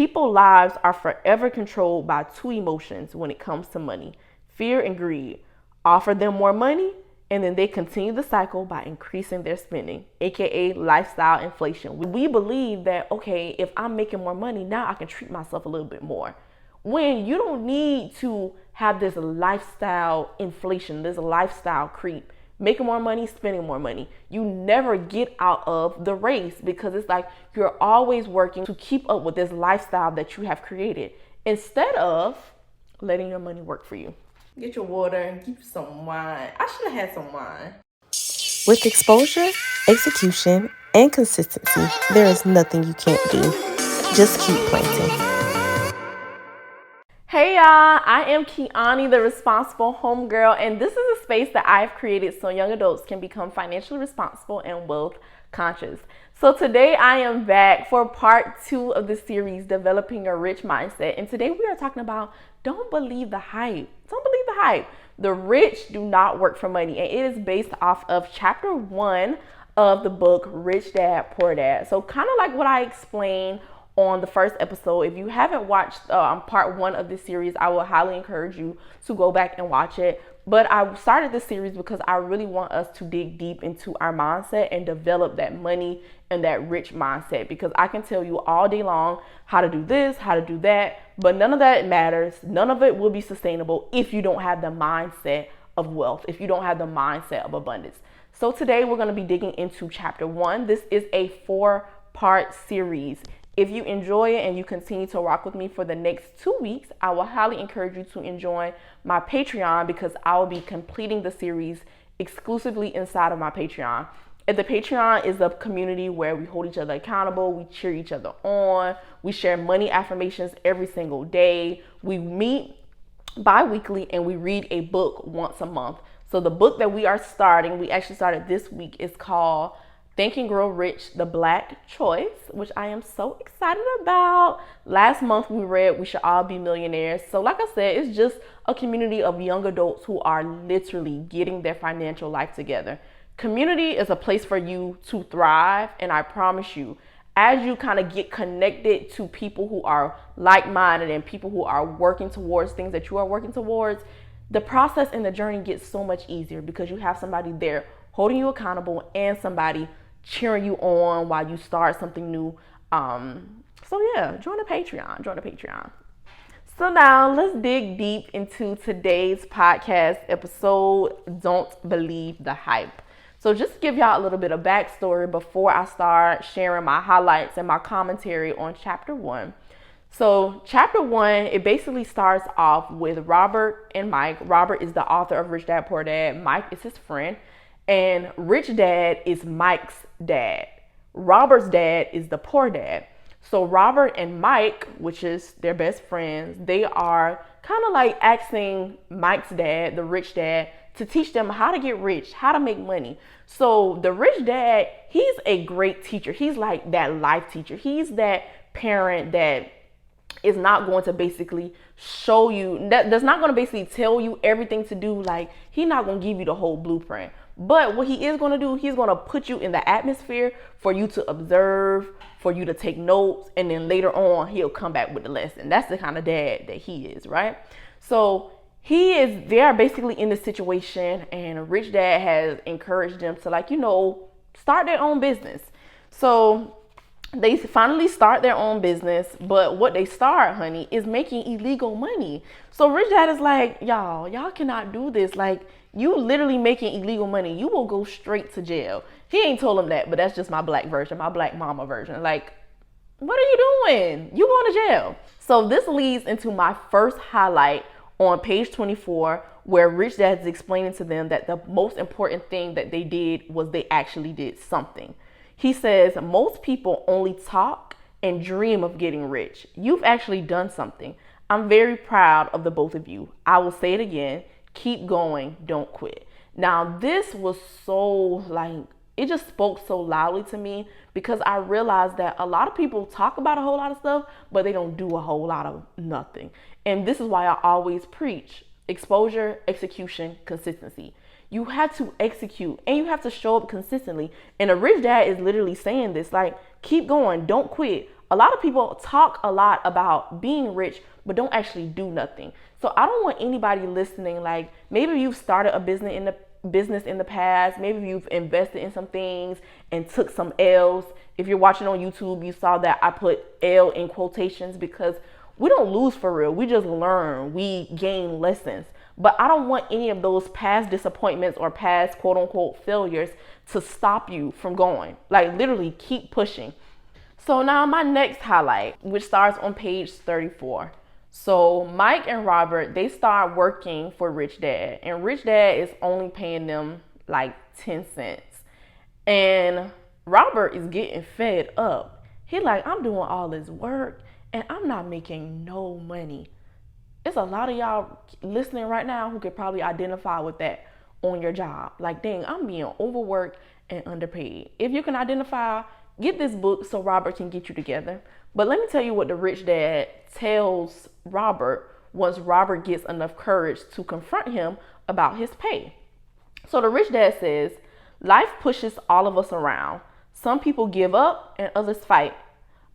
People's lives are forever controlled by two emotions when it comes to money: fear and greed. Offer them more money, and then they continue the cycle by increasing their spending, aka lifestyle inflation. We believe that, okay, if I'm making more money, now I can treat myself a little bit more. When you don't need to have this lifestyle inflation, this lifestyle creep, making more money, spending more money. You never get out of the race because it's like you're always working to keep up with this lifestyle that you have created instead of letting your money work for you. Get your water and keep some wine. I should have had some wine. With exposure, execution, and consistency, there is nothing you can't do. Just keep planting. Hey y'all, I am Ch.1, the responsible homegirl, and this is a space that I've created so young adults can become financially responsible and wealth conscious. So today I am back for part 2 of the series, Developing a Rich Mindset. And today we are talking about don't believe the hype. Don't believe the hype. The rich do not work for money, and it is based off of chapter 1 of the book, Rich Dad, Poor Dad. So kind of like what I explained on the first episode. If you haven't watched part 1 of this series, I will highly encourage you to go back and watch it. But I started this series because I really want us to dig deep into our mindset and develop that money and that rich mindset, because I can tell you all day long how to do this, how to do that, but none of that matters. None of it will be sustainable if you don't have the mindset of wealth, if you don't have the mindset of abundance. So today we're going to be digging into chapter 1. This is a 4-part series. If you enjoy it and you continue to rock with me for the next 2 weeks, I will highly encourage you to join my Patreon, because I will be completing the series exclusively inside of my Patreon. And the Patreon is a community where we hold each other accountable, we cheer each other on, we share money affirmations every single day, we meet bi-weekly, and we read a book once a month. So the book that we are starting, we actually started this week, is called Think and Grow Rich, The Black Choice, which I am so excited about. Last month we read We Should All Be Millionaires. So like I said, it's just a community of young adults who are literally getting their financial life together. Community is a place for you to thrive, and I promise you, as you kind of get connected to people who are like-minded and people who are working towards things that you are working towards, the process and the journey gets so much easier because you have somebody there holding you accountable and somebody cheering you on while you start something new. So yeah, join the Patreon. So now let's dig deep into today's podcast episode, Don't Believe the Hype. So just to give y'all a little bit of backstory before I start sharing my highlights and my commentary on chapter 1. So chapter 1, it basically starts off with Robert and Mike. Robert is the author of Rich Dad, Poor Dad. Mike is his friend. And Rich Dad is Mike's dad. Robert's dad is the poor dad. So Robert and Mike, which is their best friends, they are kind of like asking Mike's dad, the rich dad, to teach them how to get rich, how to make money. So the rich dad, he's a great teacher. He's like that life teacher. He's that parent that is not going to basically show you, that's not going to basically tell you everything to do. Like, he's not going to give you the whole blueprint. But what he is going to do, he's going to put you in the atmosphere for you to observe, for you to take notes, and then later on, he'll come back with the lesson. That's the kind of dad that he is, right? So they are basically in this situation, and Rich Dad has encouraged them to, start their own business. So they finally start their own business, but what they start, honey, is making illegal money. So Rich Dad is like, y'all cannot do this. Like, you literally making illegal money. You will go straight to jail. He ain't told him that, but that's just my black version, my black mama version. Like, what are you doing? You going to jail. So this leads into my first highlight on page 24, where Rich Dad is explaining to them that the most important thing that they did was they actually did something. He says, most people only talk and dream of getting rich. You've actually done something. I'm very proud of the both of you. I will say it again. Keep going. Don't quit. Now, this was so it just spoke so loudly to me, because I realized that a lot of people talk about a whole lot of stuff, but they don't do a whole lot of nothing. And this is why I always preach exposure, execution, consistency. You have to execute and you have to show up consistently. And a rich dad is literally saying this, like, keep going, don't quit. a lot of people talk a lot about being rich, but don't actually do nothing. So I don't want anybody listening, like maybe you've started a business in the past, maybe you've invested in some things and took some L's. If you're watching on YouTube, you saw that I put L in quotations because we don't lose for real. We just learn, we gain lessons. But I don't want any of those past disappointments or past quote unquote failures to stop you from going. Like literally keep pushing. So now my next highlight, which starts on page 34. So Mike and Robert, they start working for Rich Dad, and Rich Dad is only paying them like 10 cents. And Robert is getting fed up. He like, I'm doing all this work and I'm not making no money. It's a lot of y'all listening right now who could probably identify with that on your job. Like, dang, I'm being overworked and underpaid. If you can identify, get this book so Robert can get you together. But let me tell you what the Rich Dad tells Robert once Robert gets enough courage to confront him about his pay. So the Rich Dad says, life pushes all of us around. Some people give up and others fight.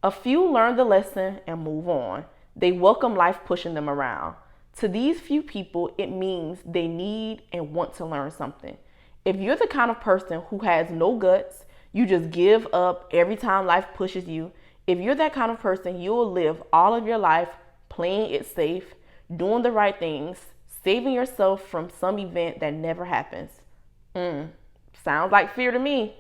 A few learn the lesson and move on. They welcome life pushing them around. To these few people, it means they need and want to learn something. If you're the kind of person who has no guts, you just give up every time life pushes you. If you're that kind of person, you'll live all of your life playing it safe, doing the right things, saving yourself from some event that never happens. Sounds like fear to me.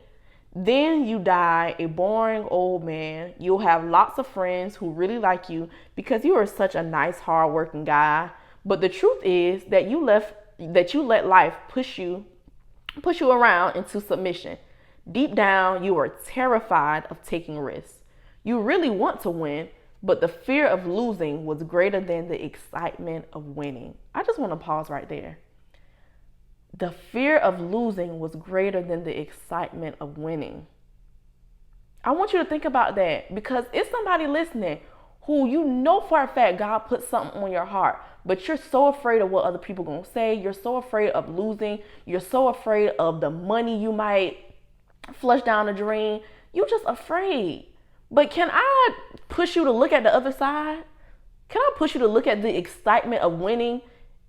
Then you die a boring old man. You'll have lots of friends who really like you because you are such a nice, hardworking guy. But the truth is that you let life push you around into submission. Deep down, you are terrified of taking risks. You really want to win, but the fear of losing was greater than the excitement of winning. I just want to pause right there. The fear of losing was greater than the excitement of winning. I want you to think about that because it's somebody listening who you know for a fact God put something on your heart, but you're so afraid of what other people are going to say. You're so afraid of losing. You're so afraid of the money you might flush down the drain. You're just afraid. But can I push you to look at the other side? Can I push you to look at the excitement of winning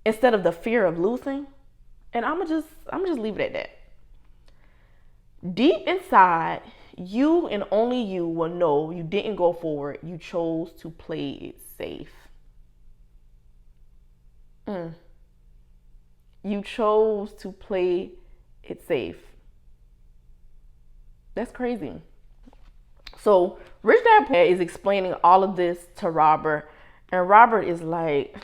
instead of the fear of losing? And I'm just leave it at that. Deep inside, you and only you will know you didn't go forward. You chose to play it safe. You chose to play it safe. That's crazy. So Rich Dad is explaining all of this to Robert, and Robert is like,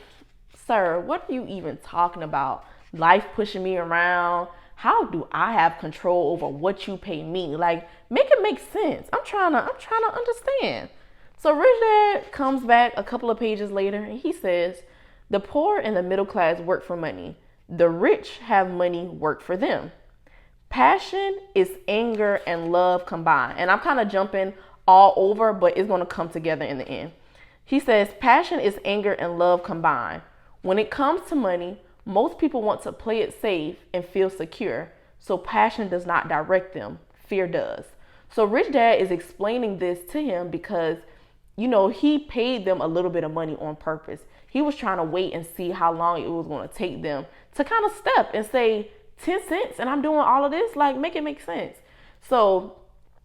sir, what are you even talking about? Life pushing me around. How do I have control over what you pay me? Like, make it make sense. I'm trying to understand. So Rich Dad comes back a couple of pages later and he says, the poor and the middle class work for money. The rich have money work for them. Passion is anger and love combined. And I'm kind of jumping all over, but it's going to come together in the end. He says, passion is anger and love combined. When it comes to money, most people want to play it safe and feel secure. So passion does not direct them. Fear does. So Rich Dad is explaining this to him because, you know, he paid them a little bit of money on purpose. He was trying to wait and see how long it was going to take them to kind of step and say 10 cents and I'm doing all of this, like make it make sense. So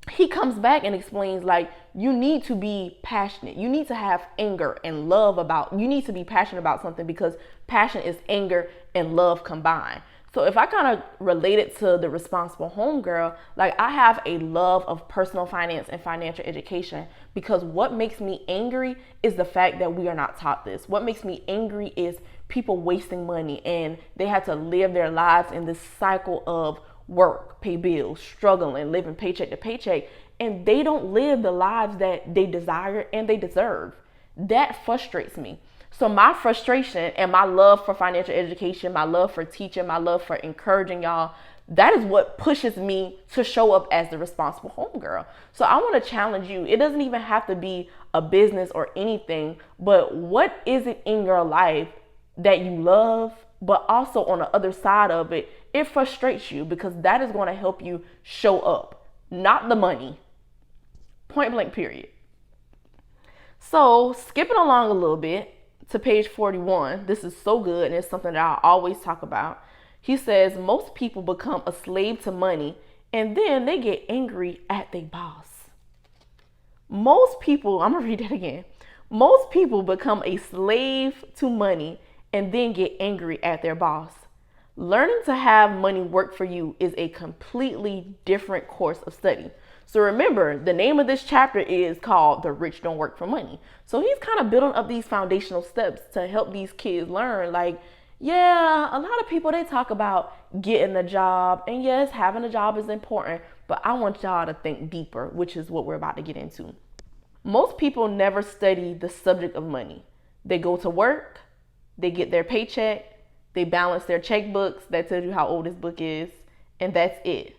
he comes back and explains like you need to be passionate. You need to have anger and love you need to be passionate about something because passion is anger and love combined. So if I kind of relate it to the responsible homegirl, like I have a love of personal finance and financial education because what makes me angry is the fact that we are not taught this. What makes me angry is people wasting money and they have to live their lives in this cycle of work, pay bills, struggling, living paycheck to paycheck, and they don't live the lives that they desire and they deserve. That frustrates me. So my frustration and my love for financial education, my love for teaching, my love for encouraging y'all, that is what pushes me to show up as the responsible homegirl. So I want to challenge you. It doesn't even have to be a business or anything, but what is it in your life that you love, but also on the other side of it, it frustrates you because that is going to help you show up, not the money. Point blank, period. So skipping along a little bit to page 41, this is so good and it's something that I always talk about. He says most people become a slave to money and then they get angry at their boss. Most people, I'm gonna read that again. Most people become a slave to money and then get angry at their boss. Learning to have money work for you is a completely different course of study. So remember, the name of this chapter is called The Rich Don't Work for Money. So he's kind of building up these foundational steps to help these kids learn, like, yeah, a lot of people, they talk about getting a job, and yes, having a job is important, but I want y'all to think deeper, which is what we're about to get into. Most people never study the subject of money. They go to work, they get their paycheck, they balance their checkbooks, that tells you how old this book is, and that's it.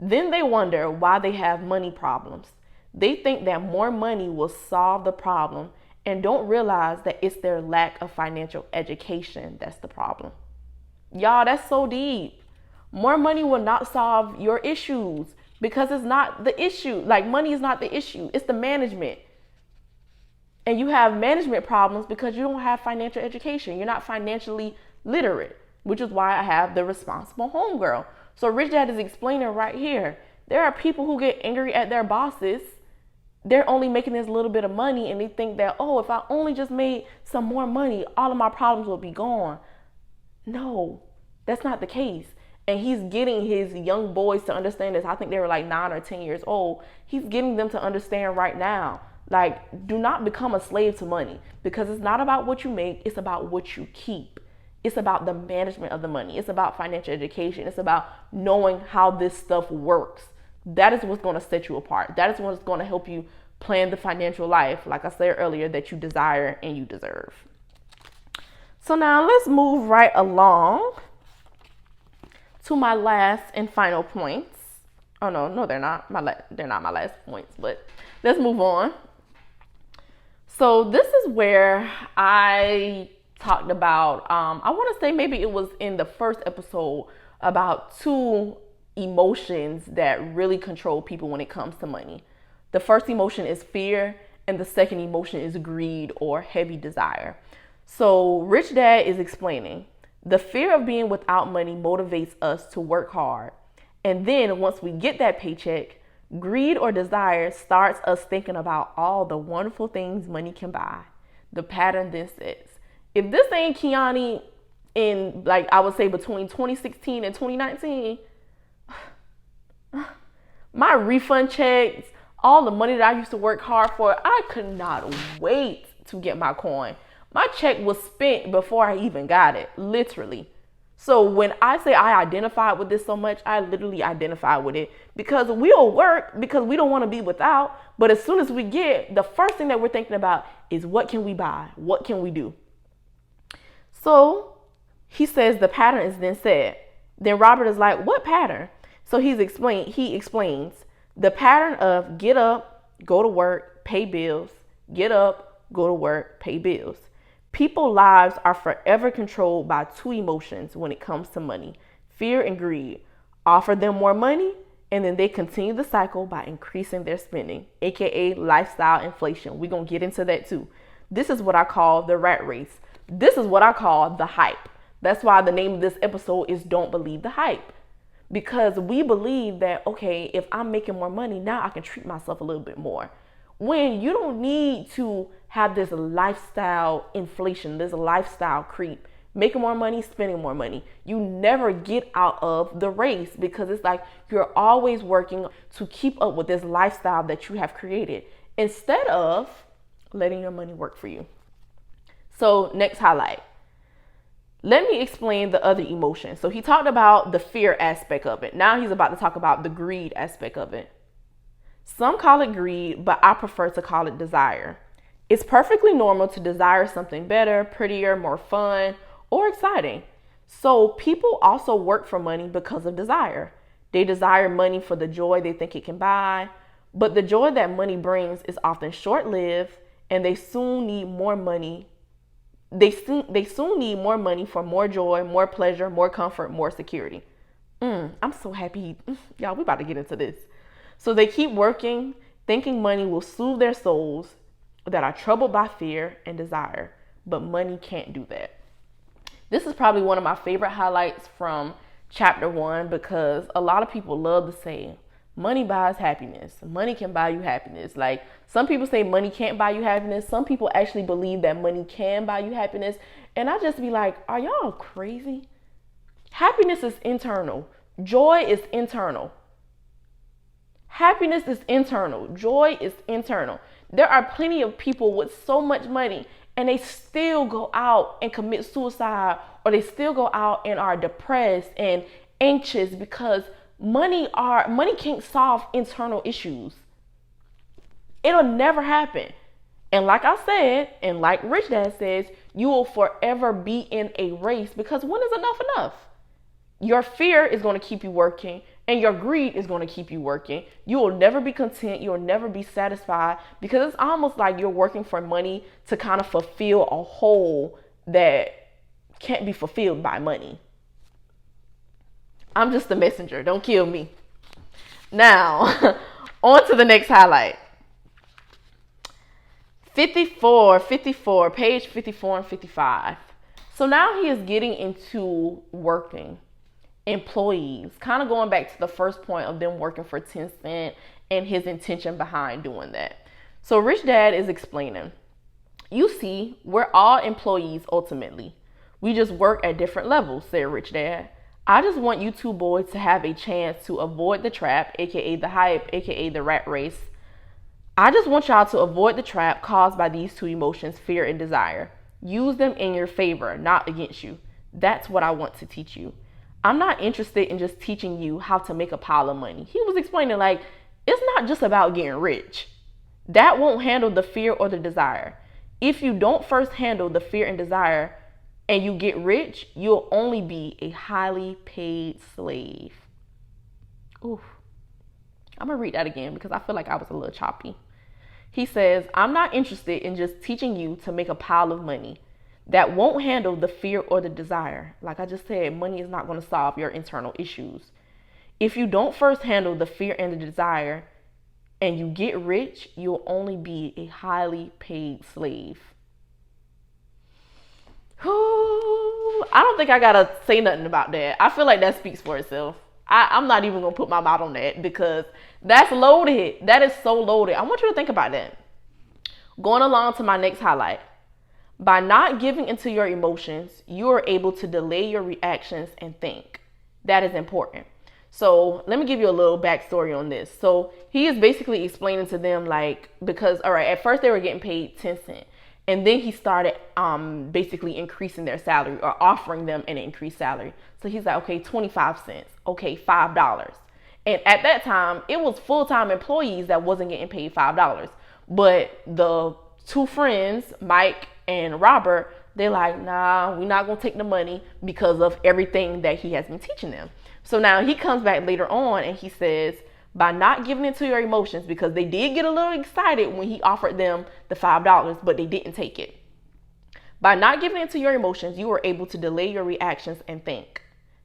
Then they wonder why they have money problems. They think that more money will solve the problem and don't realize that it's their lack of financial education that's the problem. Y'all, that's so deep. More money will not solve your issues because it's not the issue. Like, money is not the issue, it's the management. And you have management problems because you don't have financial education. You're not financially literate, which is why I have the responsible homegirl. So Rich Dad is explaining right here. There are people who get angry at their bosses. They're only making this little bit of money and they think that, oh, if I only just made some more money, all of my problems will be gone. No, that's not the case. And he's getting his young boys to understand this. I think they were like 9 or 10 years old. He's getting them to understand right now. Like, do not become a slave to money because it's not about what you make. It's about what you keep. It's about the management of the money. It's about financial education. It's about knowing how this stuff works. That is what's going to set you apart. That is what's going to help you plan the financial life, like I said earlier, that you desire and you deserve. So now let's move right along to my last and final points. Oh, no, they're not. They're not my last points, but let's move on. So this is where I talked about, I want to say maybe it was in the first episode, about 2 emotions that really control people when it comes to money. The first emotion is fear, and the second emotion is greed or heavy desire. So Rich Dad is explaining, the fear of being without money motivates us to work hard. And then once we get that paycheck, greed or desire starts us thinking about all the wonderful things money can buy. The pattern then sets. If this ain't Kiani in, like, I would say between 2016 and 2019, my refund checks, all the money that I used to work hard for, I could not wait to get my coin. My check was spent before I even got it, literally. So when I say I identified with this so much, I literally identify with it because we'll work because we don't want to be without. But as soon as we get, the first thing that we're thinking about is what can we buy? What can we do? So he says the pattern is then said. Then Robert is like, what pattern? So he explains the pattern of get up, go to work, pay bills, get up, go to work, pay bills. People's lives are forever controlled by 2 emotions when it comes to money, fear and greed. Offer them more money, and then they continue the cycle by increasing their spending, aka lifestyle inflation. We're going to get into that too. This is what I call the rat race. This is what I call the hype. That's why the name of this episode is Don't Believe the Hype. Because we believe that, okay, if I'm making more money, now I can treat myself a little bit more. When you don't need to have this lifestyle inflation, this lifestyle creep, making more money, spending more money. You never get out of the race because it's like you're always working to keep up with this lifestyle that you have created instead of letting your money work for you. So next highlight. Let me explain the other emotion. So he talked about the fear aspect of it. Now he's about to talk about the greed aspect of it. Some call it greed, but I prefer to call it desire. It's perfectly normal to desire something better, prettier, more fun, or exciting. So people also work for money because of desire. They desire money for the joy they think it can buy, but the joy that money brings is often short-lived, and they soon need more money. They soon need more money for more joy, more pleasure, more comfort, more security. I'm so happy. Y'all, we're about to get into this. So they keep working, thinking money will soothe their souls. that are troubled by fear and desire, but money can't do that. This is probably one of my favorite highlights from chapter 1 because a lot of people love to say money buys happiness. Money can buy you happiness. Like, some people say money can't buy you happiness. Some people actually believe that money can buy you happiness. And I just be like, are y'all crazy? Happiness is internal. Joy is internal. Happiness is internal. Joy is internal. There are plenty of people with so much money and they still go out and commit suicide, or they still go out and are depressed and anxious because money can't solve internal issues. It'll never happen. And like I said, and like Rich Dad says, you will forever be in a race, because when is enough? Your fear is going to keep you working, and your greed is going to keep you working. You will never be content. You will never be satisfied, because it's almost like you're working for money to kind of fulfill a hole that can't be fulfilled by money. I'm just the messenger. Don't kill me. Now, on to the next highlight. 54, page 54 and 55. So now he is getting into working. Employees, kind of going back to the first point of them working for 10 cents and his intention behind doing that. So Rich Dad is explaining, you see, we're all employees ultimately. We just work at different levels, said Rich Dad. I just want you two boys to have a chance to avoid the trap, aka the hype, aka the rat race. I just want y'all to avoid the trap caused by these two emotions, fear and desire. Use them in your favor, not against you. That's what I want to teach you. I'm not interested in just teaching you how to make a pile of money. He was explaining, like, it's not just about getting rich. That won't handle the fear or the desire. If you don't first handle the fear and desire and you get rich, you'll only be a highly paid slave. Oof. I'm going to read that again because I feel like I was a little choppy. He says, I'm not interested in just teaching you to make a pile of money. That won't handle the fear or the desire. Like I just said, money is not going to solve your internal issues. If you don't first handle the fear and the desire and you get rich, you'll only be a highly paid slave. I don't think I got to say nothing about that. I feel like that speaks for itself. I'm not even going to put my mouth on that because that's loaded. That is so loaded. I want you to think about that. Going along to my next highlight. By not giving into your emotions, you are able to delay your reactions and think. That is important. So let me give you a little backstory on this. So he is basically explaining to them, like, because, all right, at first they were getting paid 10 cents. And then he started basically increasing their salary or offering them an increased salary. So he's like, okay, 25 cents. Okay, $5. And at that time, it was full-time employees that wasn't getting paid $5. But the two friends, Mike and Robert, they're like, nah, we're not going to take the money because of everything that he has been teaching them. So now he comes back later on and he says, by not giving into your emotions, because they did get a little excited when he offered them the $5, but they didn't take it. By not giving into your emotions, you are able to delay your reactions and think.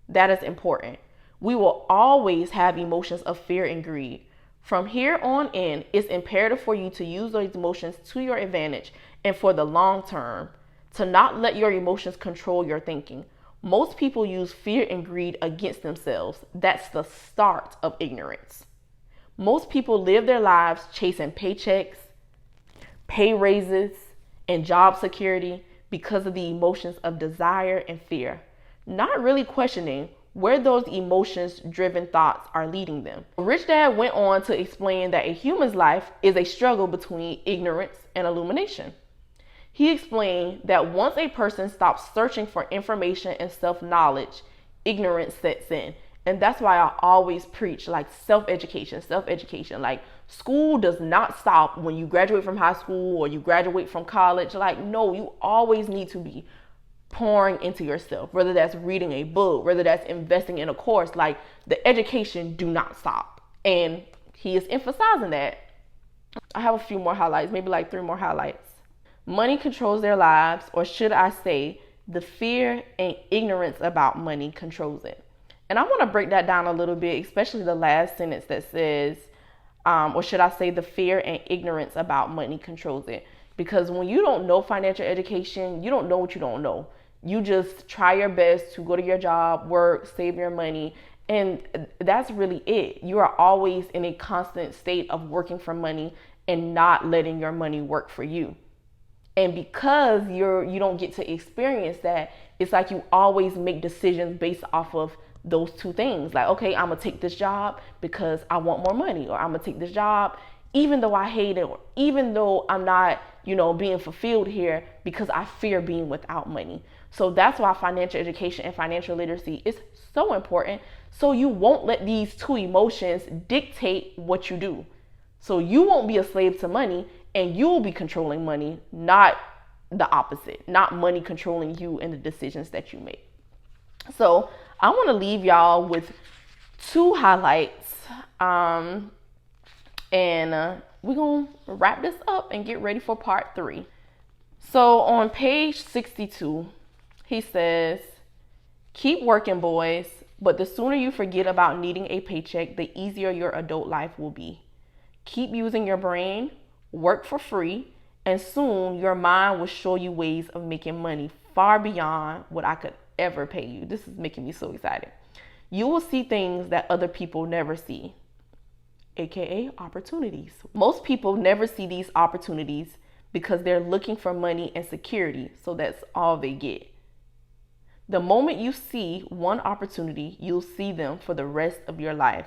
That is important. We will always have emotions of fear and greed. From here on in, it's imperative for you to use those emotions to your advantage and for the long term, to not let your emotions control your thinking. Most people use fear and greed against themselves. That's the start of ignorance. Most people live their lives chasing paychecks, pay raises, and job security because of the emotions of desire and fear, not really questioning where those emotions-driven thoughts are leading them. Rich Dad went on to explain that a human's life is a struggle between ignorance and illumination. He explained that once a person stops searching for information and self-knowledge, ignorance sets in. And that's why I always preach like self-education. Like, school does not stop when you graduate from high school or you graduate from college. Like, no, you always need to be pouring into yourself, whether that's reading a book, whether that's investing in a course. Like, the education do not stop. And he is emphasizing that. I have a few more highlights, maybe like 3 more highlights. Money controls their lives, or should I say, the fear and ignorance about money controls it. And I want to break that down a little bit, especially the last sentence that says, or should I say, the fear and ignorance about money controls it. Because when you don't know financial education, you don't know what you don't know. You just try your best to go to your job, work, save your money, and that's really it. You are always in a constant state of working for money and not letting your money work for you. And because you don't get to experience that, it's like you always make decisions based off of those two things. Like, okay, I'm gonna take this job because I want more money, or I'm gonna take this job even though I hate it, or even though I'm not, being fulfilled here because I fear being without money. So that's why financial education and financial literacy is so important. So you won't let these two emotions dictate what you do. So you won't be a slave to money, and you'll be controlling money, not the opposite, not money controlling you and the decisions that you make. So I want to leave y'all with two highlights. And we're going to wrap this up and get ready for part 3. So on page 62, he says, keep working, boys, but the sooner you forget about needing a paycheck, the easier your adult life will be. Keep using your brain, work for free, and soon your mind will show you ways of making money far beyond what I could ever pay you. This is making me so excited. You will see things that other people never see, aka opportunities. Most people never see these opportunities because they're looking for money and security, so that's all they get. The moment you see one opportunity, you'll see them for the rest of your life.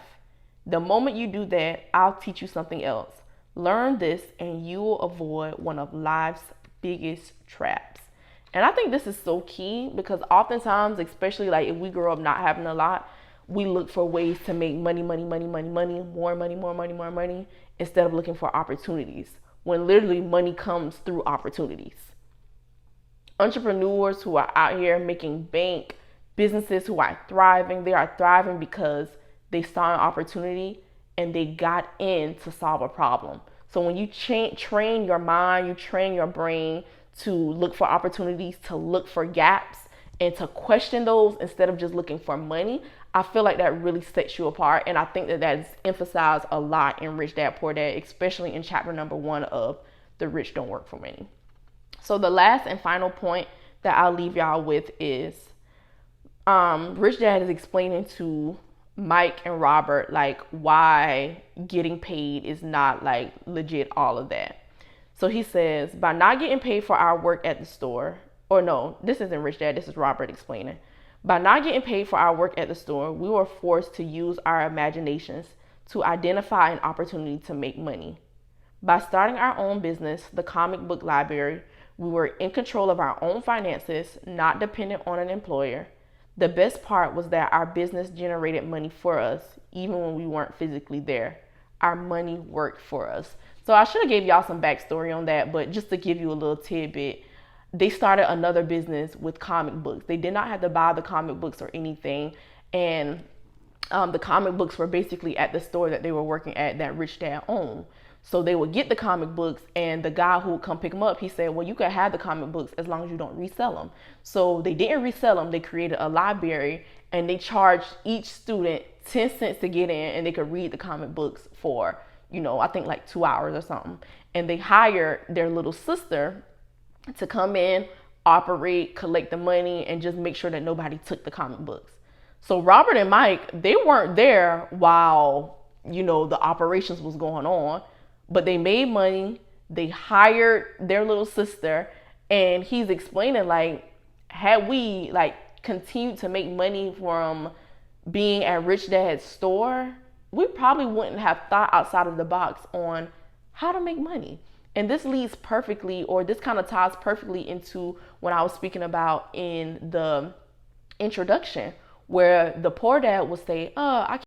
The moment you do that, I'll teach you something else. Learn this and you will avoid one of life's biggest traps. And I think this is so key because oftentimes, especially like if we grow up not having a lot, we look for ways to make money, more money, instead of looking for opportunities, when literally money comes through opportunities. Entrepreneurs who are out here making bank, businesses who are thriving, they are thriving because they saw an opportunity and they got in to solve a problem. So when you train your mind, you train your brain to look for opportunities, to look for gaps, and to question those instead of just looking for money, I feel like that really sets you apart. And I think that is emphasized a lot in Rich Dad Poor Dad, especially in chapter number 1 of The Rich Don't Work for Money. So the last and final point that I'll leave y'all with is Rich Dad is explaining to Mike and Robert like why getting paid is not like legit all of that. So he says, by not getting paid for our work at the store, or no, this isn't Rich Dad, this is Robert explaining. By not getting paid for our work at the store, we were forced to use our imaginations to identify an opportunity to make money. By starting our own business, the comic book library, we were in control of our own finances, not dependent on an employer. The best part was that our business generated money for us, even when we weren't physically there. Our money worked for us. So I should have gave y'all some backstory on that, but just to give you a little tidbit, they started another business with comic books. They did not have to buy the comic books or anything. And the comic books were basically at the store that they were working at that Rich Dad owned. So they would get the comic books, and the guy who would come pick them up, he said, well, you can have the comic books as long as you don't resell them. So they didn't resell them. They created a library, and they charged each student 10 cents to get in, and they could read the comic books for, I think like 2 hours or something. And they hired their little sister to come in, operate, collect the money, and just make sure that nobody took the comic books. So Robert and Mike, they weren't there while, the operations was going on. But they made money, they hired their little sister, and he's explaining like, had we like continued to make money from being at Rich Dad's store, we probably wouldn't have thought outside of the box on how to make money. And this leads perfectly, or this kind of ties perfectly into what I was speaking about in the introduction, where the poor dad would say, I